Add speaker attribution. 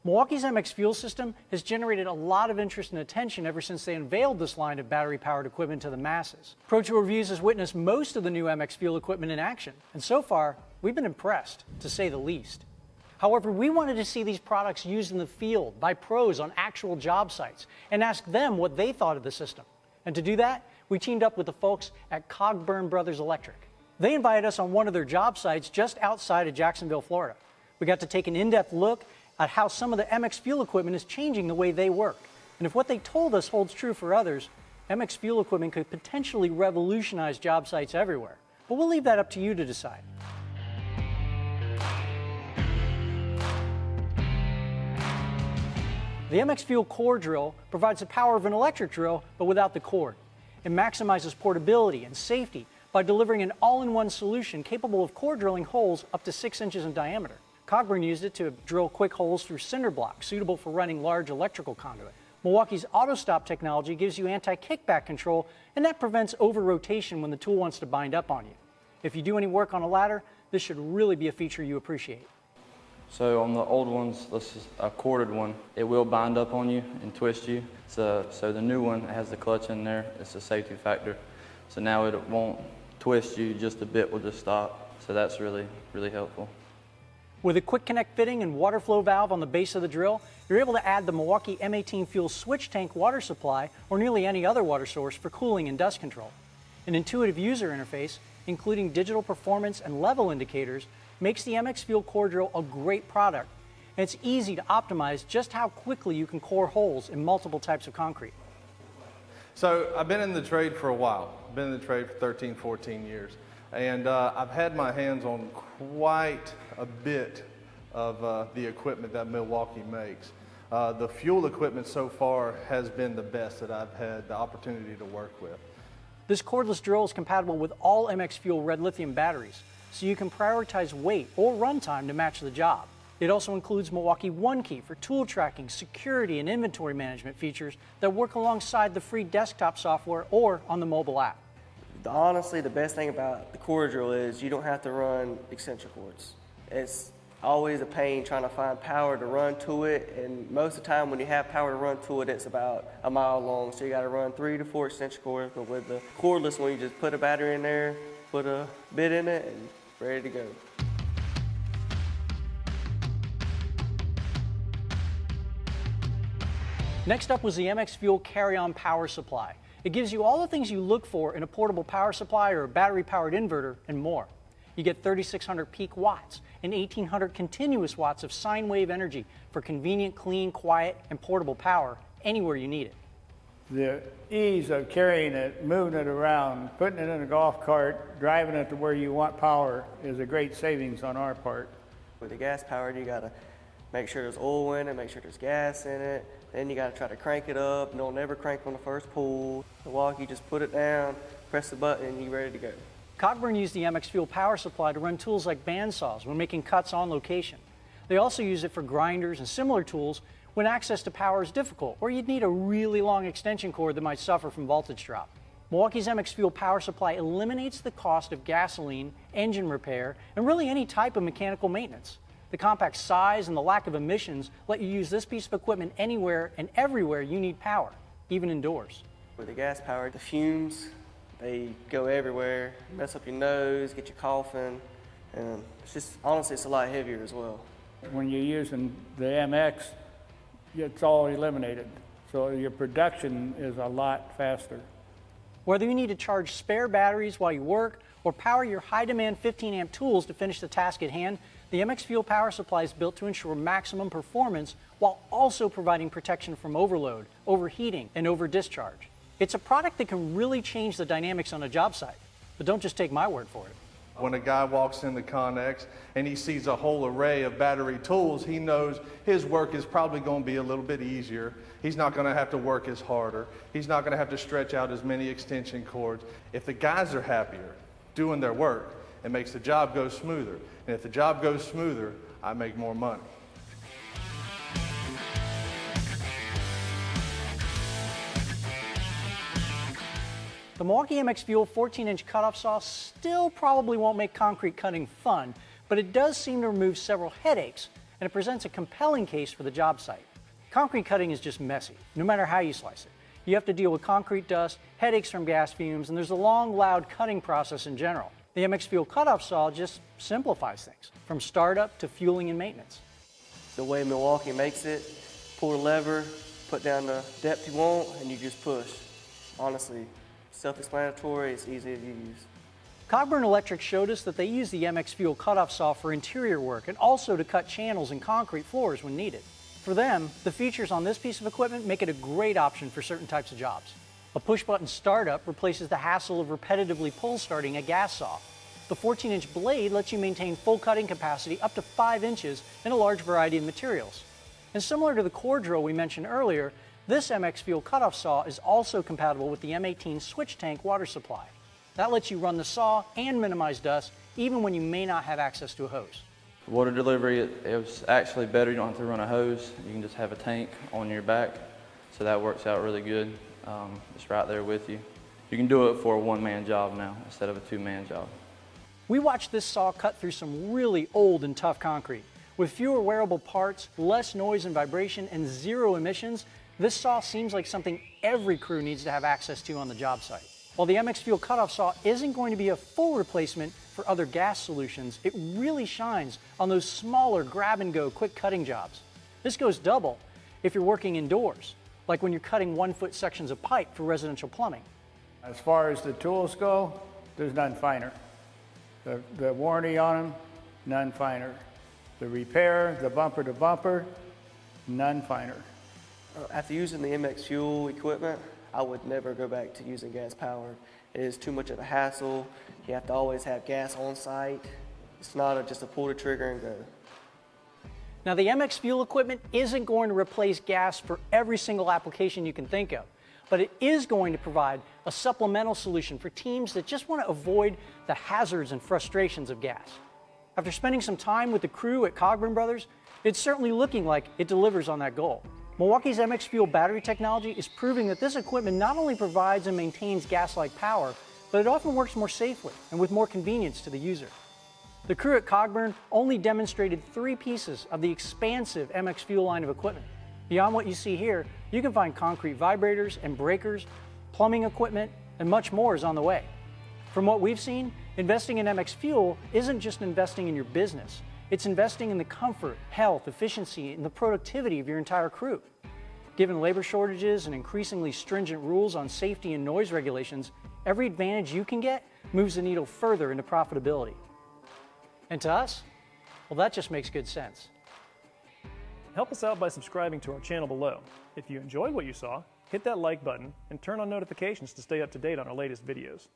Speaker 1: Milwaukee's MX Fuel system has generated a lot of interest and attention ever since they unveiled this line of battery-powered equipment to the masses. Pro Tour Reviews has witnessed most of the new MX Fuel equipment in action, and so far, we've been impressed, to say the least. However, we wanted to see these products used in the field by pros on actual job sites and ask them what they thought of the system. And to do that, we teamed up with the folks at Cogburn Brothers Electric. They invited us on one of their job sites just outside of Jacksonville, Florida. We got to take an in-depth look at how some of the MX Fuel equipment is changing the way they work. And if what they told us holds true for others, MX Fuel equipment could potentially revolutionize job sites everywhere. But we'll leave that up to you to decide. The MX Fuel core drill provides the power of an electric drill, but without the cord. It maximizes portability and safety by delivering an all-in-one solution capable of core drilling holes up to 6 inches in diameter. Cogburn used it to drill quick holes through cinder blocks suitable for running large electrical conduit. Milwaukee's AutoStop technology gives you anti-kickback control, and that prevents over-rotation when the tool wants to bind up on you. If you do any work on a ladder, this should really be a feature you appreciate.
Speaker 2: So on the old ones, this is a corded one. It will bind up on you and twist you. So the new one has the clutch in there. It's a safety factor. So now it won't twist you, just a bit will just stop. So that's really, really helpful.
Speaker 1: With a quick connect fitting and water flow valve on the base of the drill, you're able to add the Milwaukee M18 Fuel switch tank water supply or nearly any other water source for cooling and dust control. An intuitive user interface, including digital performance and level indicators, makes the MX Fuel core drill a great product, and it's easy to optimize just how quickly you can core holes in multiple types of concrete.
Speaker 3: So I've been in the trade for a while. I've been in the trade for 13, 14 years. And I've had my hands on quite a bit of the equipment that Milwaukee makes. The fuel equipment so far has been the best that I've had the opportunity to work with.
Speaker 1: This cordless drill is compatible with all MX Fuel red lithium batteries, so you can prioritize weight or runtime to match the job. It also includes Milwaukee OneKey for tool tracking, security, and inventory management features that work alongside the free desktop software or on the mobile app.
Speaker 4: Honestly, the best thing about the core drill is you don't have to run extension cords. It's always a pain trying to find power to run to it, and most of the time when you have power to run to it, it's about a mile long, so you got to run 3 to 4 extension cords. But with the cordless one, you just put a battery in there, put a bit in it, and ready to go.
Speaker 1: Next up was the MX Fuel carry-on power supply. It gives you all the things you look for in a portable power supply or a battery-powered inverter and more. You get 3,600 peak watts and 1,800 continuous watts of sine wave energy for convenient, clean, quiet, and portable power anywhere you need it.
Speaker 5: The ease of carrying it, moving it around, putting it in a golf cart, driving it to where you want power is a great savings on our part.
Speaker 4: With the gas powered, you gotta make sure there's oil in it, make sure there's gas in it. Then you gotta try to crank it up, and it'll never crank on the first pull. Milwaukee, just put it down, press the button, and you're ready to go.
Speaker 1: Cogburn used the MX Fuel power supply to run tools like bandsaws when making cuts on location. They also use it for grinders and similar tools when access to power is difficult, or you'd need a really long extension cord that might suffer from voltage drop. Milwaukee's MX Fuel power supply eliminates the cost of gasoline, engine repair, and really any type of mechanical maintenance. The compact size and the lack of emissions let you use this piece of equipment anywhere and everywhere you need power, even indoors.
Speaker 4: With the gas powered, the fumes, they go everywhere, mess up your nose, get you coughing, and it's just, honestly, it's a lot heavier as well.
Speaker 5: When you're using the MX, it's all eliminated. So your production is a lot faster.
Speaker 1: Whether you need to charge spare batteries while you work or power your high-demand 15-amp tools to finish the task at hand, the MX Fuel power supply is built to ensure maximum performance while also providing protection from overload, overheating, and over-discharge. It's a product that can really change the dynamics on a job site, but don't just take my word for it.
Speaker 3: When a guy walks into Connex and he sees a whole array of battery tools, he knows his work is probably going to be a little bit easier. He's not going to have to work as harder. He's not going to have to stretch out as many extension cords. If the guys are happier doing their work, it makes the job go smoother. And if the job goes smoother, I make more money.
Speaker 1: The Milwaukee MX Fuel 14-inch cutoff saw still probably won't make concrete cutting fun, but it does seem to remove several headaches and it presents a compelling case for the job site. Concrete cutting is just messy, no matter how you slice it. You have to deal with concrete dust, headaches from gas fumes, and there's a long, loud cutting process in general. The MX Fuel cutoff saw just simplifies things, from startup to fueling and maintenance.
Speaker 4: The way Milwaukee makes it, pull the lever, put down the depth you want, and you just push. Honestly, self-explanatory, it's easy to use.
Speaker 1: Cogburn Electric showed us that they use the MX Fuel cutoff saw for interior work and also to cut channels in concrete floors when needed. For them, the features on this piece of equipment make it a great option for certain types of jobs. A push-button startup replaces the hassle of repetitively pull starting a gas saw. The 14-inch blade lets you maintain full cutting capacity up to 5 inches in a large variety of materials. And similar to the core drill we mentioned earlier, this MX Fuel cutoff saw is also compatible with the M18 switch tank water supply. That lets you run the saw and minimize dust even when you may not have access to a hose.
Speaker 2: Water delivery, it was actually better. You don't have to run a hose. You can just have a tank on your back. So that works out really good. It's right there with you. You can do it for a one-man job now instead of a two-man job.
Speaker 1: We watched this saw cut through some really old and tough concrete. With fewer wearable parts, less noise and vibration, and zero emissions, this saw seems like something every crew needs to have access to on the job site. While the MX Fuel cutoff saw isn't going to be a full replacement for other gas solutions, it really shines on those smaller grab-and-go quick cutting jobs. This goes double if you're working indoors, like when you're cutting 1-foot sections of pipe for residential plumbing.
Speaker 5: As far as the tools go, there's none finer. The warranty on them, none finer. The repair, the bumper to bumper, none finer.
Speaker 4: After using the MX Fuel equipment, I would never go back to using gas powered. It is too much of a hassle. You have to always have gas on site. It's not just a pull the trigger and go.
Speaker 1: Now, the MX Fuel equipment isn't going to replace gas for every single application you can think of, but it is going to provide a supplemental solution for teams that just want to avoid the hazards and frustrations of gas. After spending some time with the crew at Cogburn Brothers, it's certainly looking like it delivers on that goal. Milwaukee's MX Fuel battery technology is proving that this equipment not only provides and maintains gas-like power, but it often works more safely and with more convenience to the user. The crew at Cogburn only demonstrated 3 pieces of the expansive MX Fuel line of equipment. Beyond what you see here, you can find concrete vibrators and breakers, plumbing equipment, and much more is on the way. From what we've seen, investing in MX Fuel isn't just investing in your business. It's investing in the comfort, health, efficiency, and the productivity of your entire crew. Given labor shortages and increasingly stringent rules on safety and noise regulations, every advantage you can get moves the needle further into profitability. And to us, well, that just makes good sense.
Speaker 6: Help us out by subscribing to our channel below. If you enjoyed what you saw, hit that like button and turn on notifications to stay up to date on our latest videos.